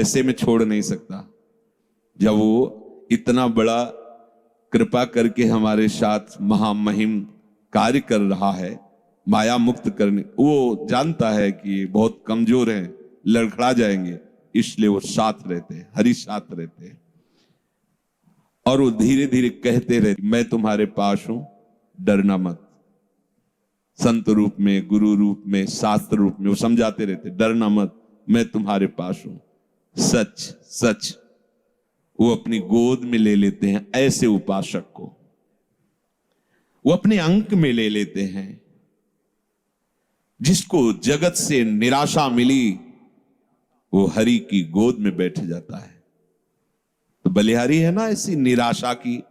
ऐसे में छोड़ नहीं सकता। जब वो इतना बड़ा कृपा करके हमारे साथ महामहिम कार्य कर रहा है, माया मुक्त करने, वो जानता है कि बहुत कमजोर हैं, लड़खड़ा जाएंगे, इसलिए वो साथ रहते हैं, हरि साथ रहते हैं। और वो धीरे धीरे कहते रहते, मैं तुम्हारे पास हूं, डरना मत। संत रूप में, गुरु रूप में, शास्त्र रूप में वो समझाते रहते, डरना मत, मैं तुम्हारे पास हूं, सच सच। वो अपनी गोद में ले लेते हैं ऐसे उपासक को, वो अपने अंक में ले लेते हैं। जिसको जगत से निराशा मिली वो हरि की गोद में बैठ जाता है। तो बलिहारी है ना ऐसी निराशा की,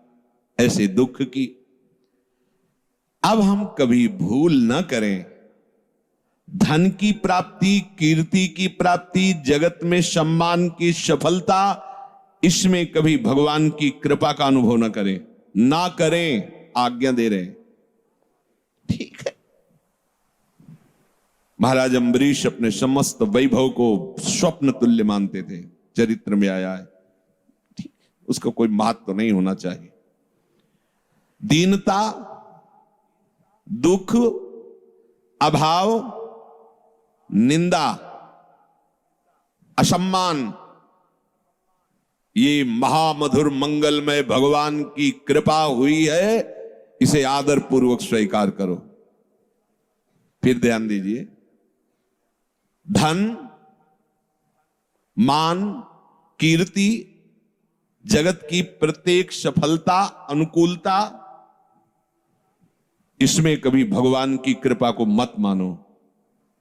ऐसे दुख की। अब हम कभी भूल न करें, धन की प्राप्ति, कीर्ति की प्राप्ति, जगत में सम्मान की सफलता, इसमें कभी भगवान की कृपा का अनुभव न करें, ना करें, आज्ञा दे रहे हैं। ठीक है, महाराज अम्बरीश अपने समस्त वैभव को स्वप्न तुल्य मानते थे, चरित्र में आया है। ठीक, उसका कोई महत्व तो नहीं होना चाहिए। दीनता, दुख, अभाव, निंदा, असम्मान, ये महामधुर मंगलमय भगवान की कृपा हुई है, इसे आदर पूर्वक स्वीकार करो। फिर ध्यान दीजिए, धन, मान, कीर्ति, जगत की प्रत्येक सफलता, अनुकूलता, इसमें कभी भगवान की कृपा को मत मानो।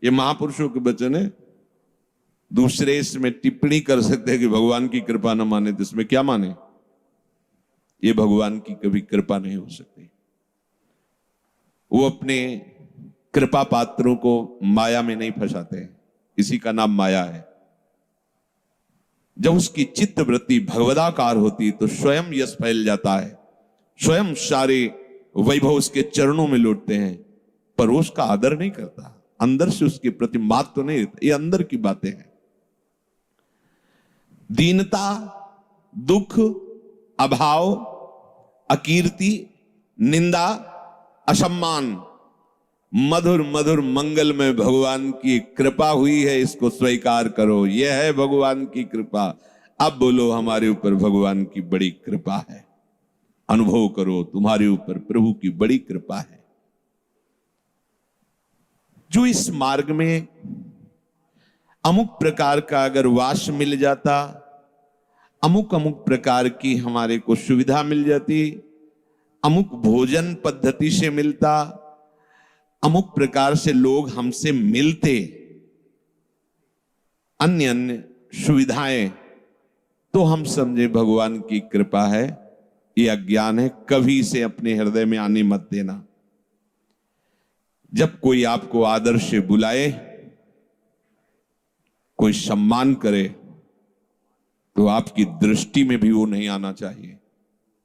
ये महापुरुषों के वचन है। दूसरे इसमें टिप्पणी कर सकते हैं कि भगवान की कृपा न माने, तो इसमें क्या माने? ये भगवान की कभी कृपा नहीं हो सकती। वो अपने कृपा पात्रों को माया में नहीं फंसाते, इसी का नाम माया है। जब उसकी चित्त वृत्ति भगवदाकार होती तो स्वयं यश फैल जाता है, स्वयं सारे वैभव उसके चरणों में लौटते हैं, पर वो उसका आदर नहीं करता, अंदर से उसके प्रति महत्व तो नहीं रहता। ये अंदर की बातें हैं। दीनता, दुख, अभाव, अकीर्ति, निंदा, असम्मान, मधुर मधुर मंगल में भगवान की कृपा हुई है, इसको स्वीकार करो। यह है भगवान की कृपा। अब बोलो, हमारे ऊपर भगवान की बड़ी कृपा है। अनुभव करो, तुम्हारे ऊपर प्रभु की बड़ी कृपा है। जो इस मार्ग में अमुक प्रकार का अगर वास मिल जाता, अमुक अमुक प्रकार की हमारे को सुविधा मिल जाती, अमुक भोजन पद्धति से मिलता, अमुक प्रकार से लोग हमसे मिलते, अन्य अन्य सुविधाएं, तो हम समझे भगवान की कृपा है। ये अज्ञान है, कभी इसे अपने हृदय में आने मत देना। जब कोई आपको आदर से बुलाए, कोई सम्मान करे, तो आपकी दृष्टि में भी वो नहीं आना चाहिए,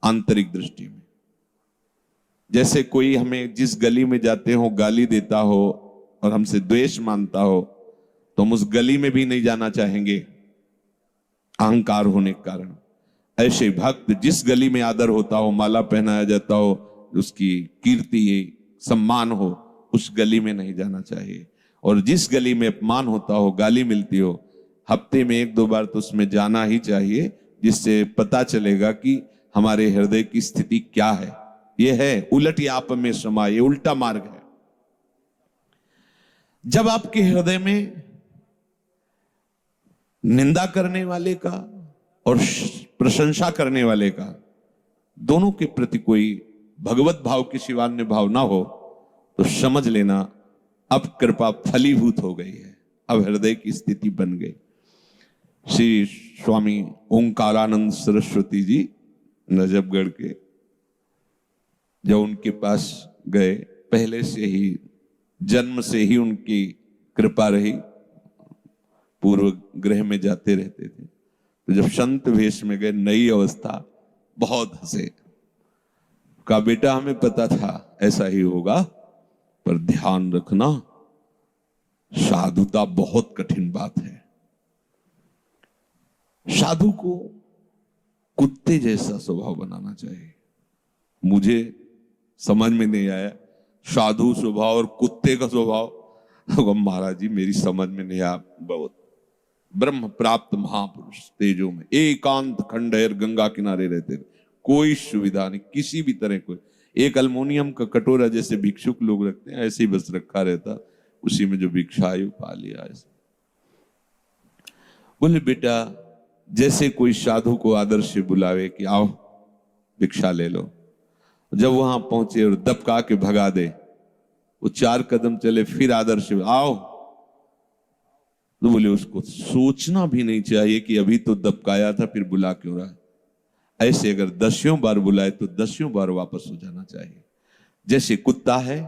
आंतरिक दृष्टि में। जैसे कोई हमें जिस गली में जाते हो गाली देता हो और हमसे द्वेष मानता हो, तो हम उस गली में भी नहीं जाना चाहेंगे, अहंकार होने के कारण। ऐसे भक्त जिस गली में आदर होता हो, माला पहनाया जाता हो, उसकी कीर्ति सम्मान हो, उस गली में नहीं जाना चाहिए। और जिस गली में अपमान होता हो, गाली मिलती हो, हफ्ते में 1-2 बार तो उसमें जाना ही चाहिए, जिससे पता चलेगा कि हमारे हृदय की स्थिति क्या है। यह है उलट याप में समा, ये उल्टा मार्ग है। जब आपके हृदय में निंदा करने वाले का और प्रशंसा करने वाले का, दोनों के प्रति कोई भगवत भाव की शिवान्य भाव ना हो, तो समझ लेना अब कृपा फलीभूत हो गई है, अब हृदय की स्थिति बन गई। श्री स्वामी ओंकारानंद सरस्वती जी नजफगढ़ के, जब उनके पास गए, पहले से ही जन्म से ही उनकी कृपा रही, पूर्व ग्रह में जाते रहते थे। तो जब संत वेश में गए, नई अवस्था, बहुत हंसे। कहा, बेटा हमें पता था ऐसा ही होगा, पर ध्यान रखना, साधुता बहुत कठिन बात है। साधु को कुत्ते जैसा स्वभाव बनाना चाहिए। मुझे समझ में नहीं आया साधु स्वभाव और कुत्ते का स्वभाव। तो महाराज जी मेरी समझ में नहीं आया। बहुत ब्रह्म प्राप्त महापुरुष तेजो में एकांत खंडहर गंगा किनारे रहते थे, कोई सुविधा नहीं किसी भी तरह। कोई एक अल्मोनियम का कटोरा जैसे भिक्षुक लोग रखते हैं ऐसे ही बस रखा रहता, उसी में जो भिक्षा आई पा लिया। ऐसे बोले बेटा जैसे कोई साधु को आदर से बुलावे कि आओ भिक्षा ले लो, जब वहां पहुंचे और दबका के भगा दे, वो 4 कदम चले फिर आदर से आओ, तो बोले उसको सोचना भी नहीं चाहिए कि अभी तो दबकाया था फिर बुला क्यों रहा है। ऐसे अगर 10 बार बुलाए तो 10 बार वापस हो जाना चाहिए। जैसे कुत्ता है,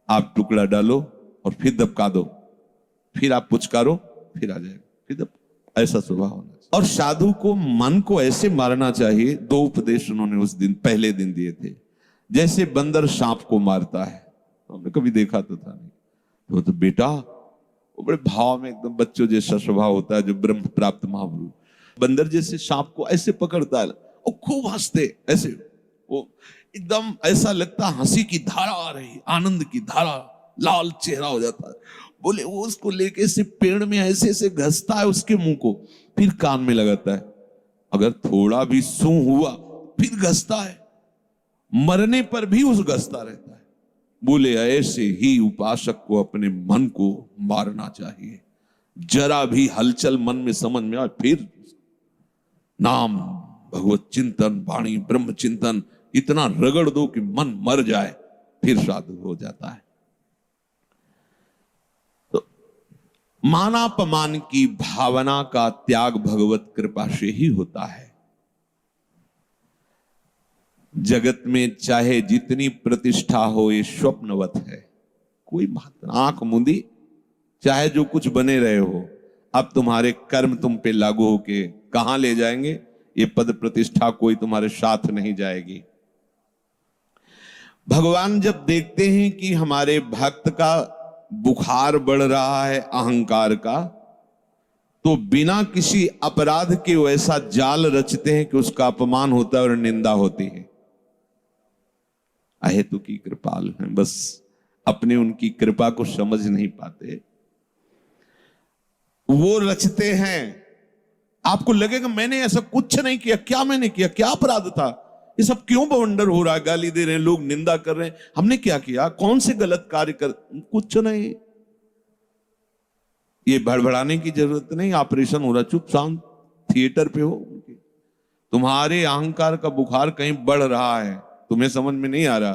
आप टुकड़ा डालो और फिर दबका दो, फिर आप पुचकारो फिर आ जाएगा, फिर ऐसा स्वभाव होना चाहिए। और साधु को मन को ऐसे मारना चाहिए। 2 उपदेश उन्होंने उस दिन पहले दिन दिए थे। जैसे बंदर सांप को मारता है, हमने कभी देखा तो था नहीं, तो बेटा वो बड़े भाव में एकदम बच्चों जैसा स्वभाव होता है जो ब्रह्म प्राप्त महापुरुष। बंदर जैसे सांप को ऐसे पकड़ता है और खूब हंसते, ऐसे वो एकदम ऐसा लगता हंसी की धारा आ रही, आनंद की धारा, लाल चेहरा हो जाता है। बोले वो उसको लेके से पेड़ में ऐसे ऐसे घसता है उसके मुंह को, फिर कान में लगाता है, अगर थोड़ा भी सूं हुआ फिर घसता है, मरने पर भी उस घसता रहता है। बोले ऐसे ही उपासक को अपने मन को मारना चाहिए। जरा भी हलचल मन में समझ में आए फिर नाम भगवत चिंतन वाणी ब्रह्म चिंतन इतना रगड़ दो कि मन मर जाए, फिर साधु हो जाता है। तो मानापमान की भावना का त्याग भगवत कृपा से ही होता है। जगत में चाहे जितनी प्रतिष्ठा हो ये स्वप्नवत है, कोई आंख मूंदी चाहे जो कुछ बने रहे हो, अब तुम्हारे कर्म तुम पे लागू होके कहां ले जाएंगे, ये पद प्रतिष्ठा कोई तुम्हारे साथ नहीं जाएगी। भगवान जब देखते हैं कि हमारे भक्त का बुखार बढ़ रहा है अहंकार का, तो बिना किसी अपराध के वैसा जाल रचते हैं कि उसका अपमान होता है और निंदा होती है। अहेतु की कृपाल हैं, बस अपने उनकी कृपा को समझ नहीं पाते। वो रचते हैं, आपको लगेगा मैंने ऐसा कुछ नहीं किया, क्या मैंने किया, क्या अपराध था, ये सब क्यों बवंडर हो रहा है, गाली दे रहे हैं लोग, निंदा कर रहे हैं, हमने क्या किया, कौन से गलत कार्य कर, कुछ नहीं। ये भड़बड़ाने की जरूरत नहीं, ऑपरेशन हो रहा, चुप शांत थिएटर पे हो। तुम्हारे अहंकार का बुखार कहीं बढ़ रहा है, तुम्हें समझ में नहीं आ रहा,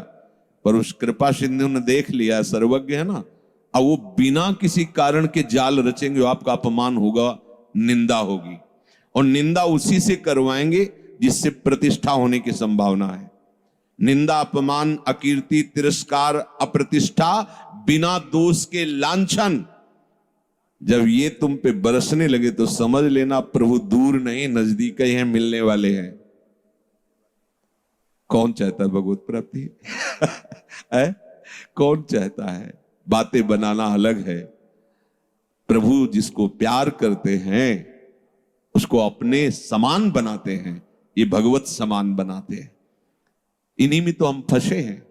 पर उस कृपा सिंधु ने देख लिया, सर्वज्ञ है ना। अब वो बिना किसी कारण के जाल रचेंगे, आपका अपमान होगा, निंदा होगी, और निंदा उसी से करवाएंगे जिससे प्रतिष्ठा होने की संभावना है। निंदा अपमान अकीर्ति तिरस्कार अप्रतिष्ठा बिना दोष के लांछन, जब ये तुम पे बरसने लगे तो समझ लेना प्रभु दूर नहीं नजदीक ही हैं, मिलने वाले हैं। कौन चाहता है भगवत प्राप्ति है? कौन चाहता है? बातें बनाना अलग है, प्रभु जिसको प्यार करते हैं उसको अपने समान बनाते हैं, ये भगवत समान बनाते हैं। इन्हीं में तो हम फंसे हैं,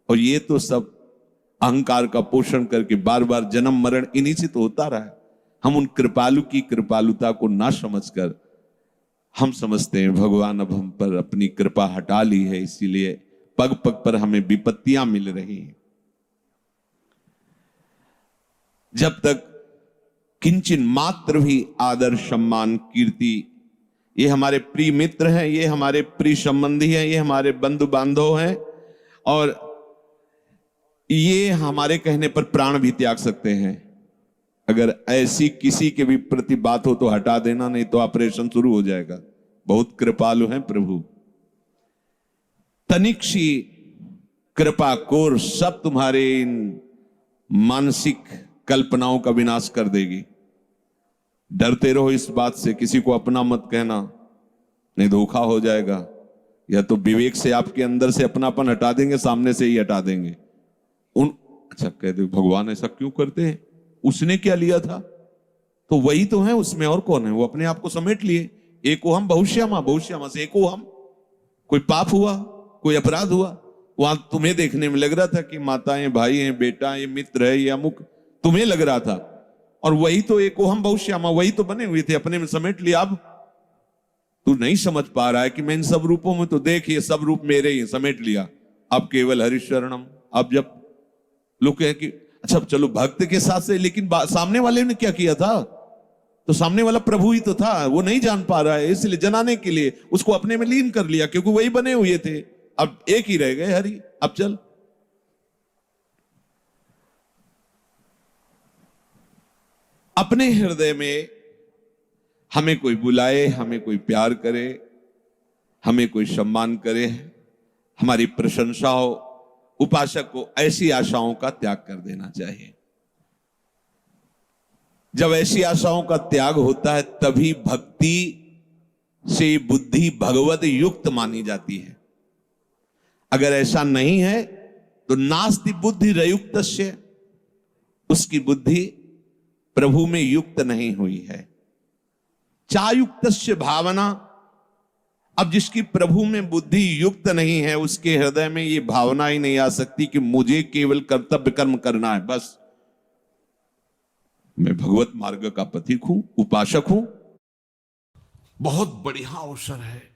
और ये तो सब अहंकार का पोषण करके बार बार जन्म मरण इन्हीं से तो होता रहा है। हम उन कृपालु की कृपालुता को ना समझकर हम समझते हैं भगवान अब हम पर अपनी कृपा हटा ली है, इसीलिए पग पग पर हमें विपत्तियां मिल रही हैं। जब तक किंचन मात्र भी आदर सम्मान कीर्ति, ये हमारे प्रिय मित्र हैं, ये हमारे प्रिय संबंधी हैं, ये हमारे बंधु बांधव हैं, और ये हमारे कहने पर प्राण भी त्याग सकते हैं। अगर ऐसी किसी के भी प्रति बात हो तो हटा देना, नहीं तो ऑपरेशन शुरू हो जाएगा। बहुत कृपालु हैं प्रभु। तनिक सी कृपा कोर सब तुम्हारे इन मानसिक कल्पनाओं का विनाश कर देगी। डरते रहो इस बात से, किसी को अपना मत कहना, नहीं धोखा हो जाएगा। या तो विवेक से आपके अंदर से अपनापन हटा देंगे, सामने से ही हटा देंगे। अच्छा कहते भगवान ऐसा क्यों करते हैं, उसने क्या लिया था, तो वही तो है उसमें, और कौन है, वो अपने आप को समेट लिए, एको हम बहुश्यामा, बहुश्यामा से एको हम। कोई पाप हुआ, कोई अपराध हुआ, वहां तुम्हें देखने में लग रहा था कि माताएं, भाई हैं, बेटा है, मित्र है, ये अमुक तुम्हें लग रहा था, और वही तो एको हम बहुश्यामा, वही तो बने हुए थे, अपने में समेट लिया। अब तू नहीं समझ पा रहा है कि मैं इन सब रूपों में, तो देख ये सब रूप मेरे ही, समेट लिया। अब केवल हरिशरणम। अब जब लोग कहें कि अच्छा चलो भक्त के साथ से, लेकिन सामने वाले ने क्या किया था, तो सामने वाला प्रभु ही तो था, वो नहीं जान पा रहा है, इसलिए जनाने के लिए उसको अपने में लीन कर लिया, क्योंकि वही बने हुए थे। अब एक ही रह गए हरि। अब चल, अपने हृदय में हमें कोई बुलाए, हमें कोई प्यार करे, हमें कोई सम्मान करे, हमारी प्रशंसा हो, उपासक को ऐसी आशाओं का त्याग कर देना चाहिए। जब ऐसी आशाओं का त्याग होता है तभी भक्ति से बुद्धि भगवत युक्त मानी जाती है। अगर ऐसा नहीं है तो नास्ति बुद्धि रयुक्तस्य, उसकी बुद्धि प्रभु में युक्त नहीं हुई है। चायुक्तस्य भावना, अब जिसकी प्रभु में बुद्धि युक्त नहीं है उसके हृदय में ये भावना ही नहीं आ सकती कि मुझे केवल कर्तव्य कर्म करना है, बस मैं भगवत मार्ग का पथिक हूं, उपासक हूं। बहुत बढ़िया अवसर है।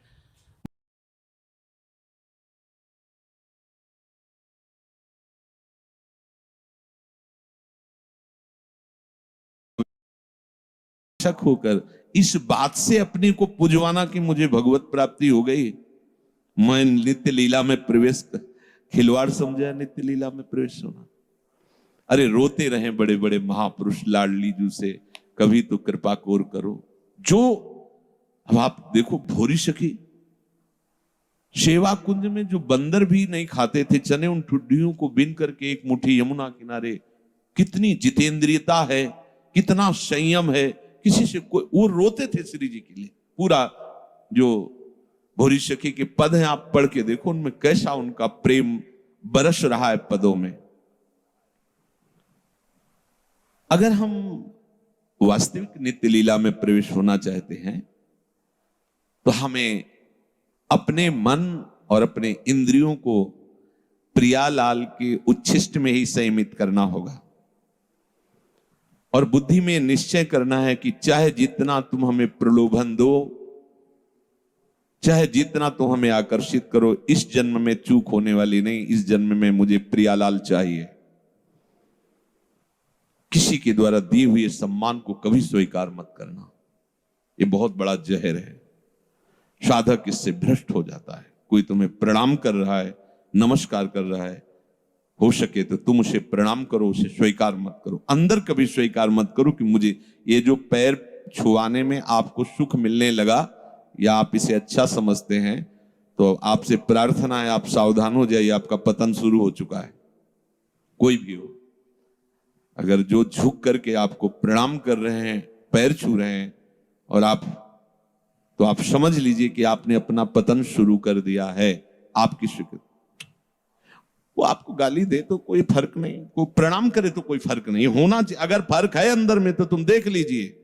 शक होकर इस बात से अपने को पुजवाना कि मुझे भगवत प्राप्ति हो गई, मैं नित्य लीला में प्रवेश, खिलवाड़ समझा नित्य लीला में प्रवेश होना। अरे रोते रहे बड़े बड़े महापुरुष लाडली जू से, कभी तो कृपा कोर करो। जो अब आप देखो भोरी सखी सेवा कुंज में जो बंदर भी नहीं खाते थे चने, उन ठुड्डियों को बिन करके एक मुट्ठी यमुना किनारे, कितनी जितेंद्रियता है, कितना संयम है, किसी से कोई, वो रोते थे श्री जी के लिए। पूरा जो भोरी सखी के पद हैं आप पढ़ के देखो, उनमें कैसा उनका प्रेम बरस रहा है पदों में। अगर हम वास्तविक नित्य लीला में प्रवेश होना चाहते हैं तो हमें अपने मन और अपने इंद्रियों को प्रियालाल के उच्छिष्ट में ही संयमित करना होगा, और बुद्धि में निश्चय करना है कि चाहे जितना तुम हमें प्रलोभन दो, चाहे जितना तुम हमें आकर्षित करो, इस जन्म में चूक होने वाली नहीं, इस जन्म में मुझे प्रियालाल चाहिए। किसी के द्वारा दिए हुए सम्मान को कभी स्वीकार मत करना, ये बहुत बड़ा जहर है। साधक इससे भ्रष्ट हो जाता है। कोई तुम्हें प्रणाम कर रहा है, नमस्कार कर रहा है, हो सके तो तुम उसे प्रणाम करो, उसे स्वीकार मत करो। अंदर कभी स्वीकार मत करो कि मुझे ये जो पैर छुआने में आपको सुख मिलने लगा या आप इसे अच्छा समझते हैं, तो आपसे प्रार्थना है आप सावधान हो जाइए, आपका पतन शुरू हो चुका है। कोई भी हो, अगर जो झुक करके आपको प्रणाम कर रहे हैं, पैर छू रहे हैं, और तो आप समझ लीजिए कि आपने अपना पतन शुरू कर दिया है। आपकी स्वीकृति, वो आपको गाली दे तो कोई फर्क नहीं, कोई प्रणाम करे तो कोई फर्क नहीं होना चाहिए। अगर फर्क है अंदर में तो तुम देख लीजिए।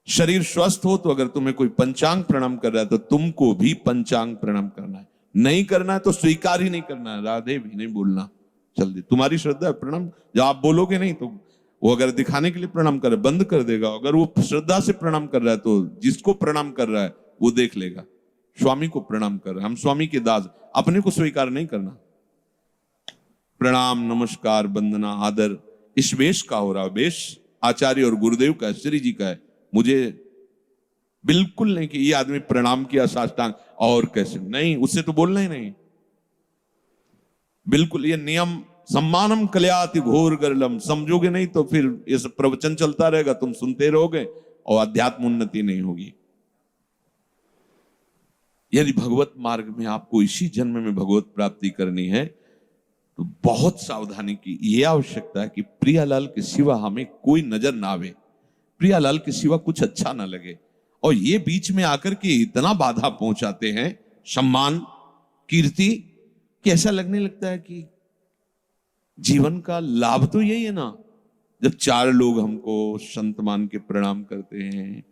शरीर स्वस्थ हो तो अगर तुम्हें कोई पंचांग प्रणाम कर रहा है तो तुमको भी पंचांग प्रणाम करना है, नहीं करना है तो स्वीकार ही नहीं करना है, राधे भी नहीं बोलना। जल्दी तुम्हारी श्रद्धा है, प्रणाम जब आप बोलोगे नहीं तो वो अगर दिखाने के लिए प्रणाम करे बंद कर देगा। अगर वो श्रद्धा से प्रणाम कर रहा है तो जिसको प्रणाम कर रहा है वो देख लेगा। स्वामी को प्रणाम कर रहा है, हम स्वामी के दास, अपने को स्वीकार नहीं करना। प्रणाम, नमस्कार, वंदना, आदर इस वेश का हो रहा है, वेश आचार्य और गुरुदेव का है, श्री जी का है। मुझे बिल्कुल नहीं कि ये आदमी प्रणाम किया साष्टांग और कैसे नहीं, उससे तो बोलना ही नहीं। बिल्कुल ये नियम, सम्मानम कल्याति घोर गरलम, समझोगे नहीं तो फिर ये सब प्रवचन चलता रहेगा, तुम सुनते रहोगे और अध्यात्म उन्नति नहीं होगी। यदि भगवत मार्ग में आपको इसी जन्म में भगवत प्राप्ति करनी है तो बहुत सावधानी की यह आवश्यकता है कि प्रियालाल के सिवा हमें कोई नजर ना आवे, प्रियालाल के सिवा कुछ अच्छा ना लगे। और ये बीच में आकर के इतना बाधा पहुंचाते हैं, सम्मान, कीर्ति, कि ऐसा लगने लगता है कि जीवन का लाभ तो यही है ना, जब चार लोग हमको संत मान के प्रणाम करते हैं,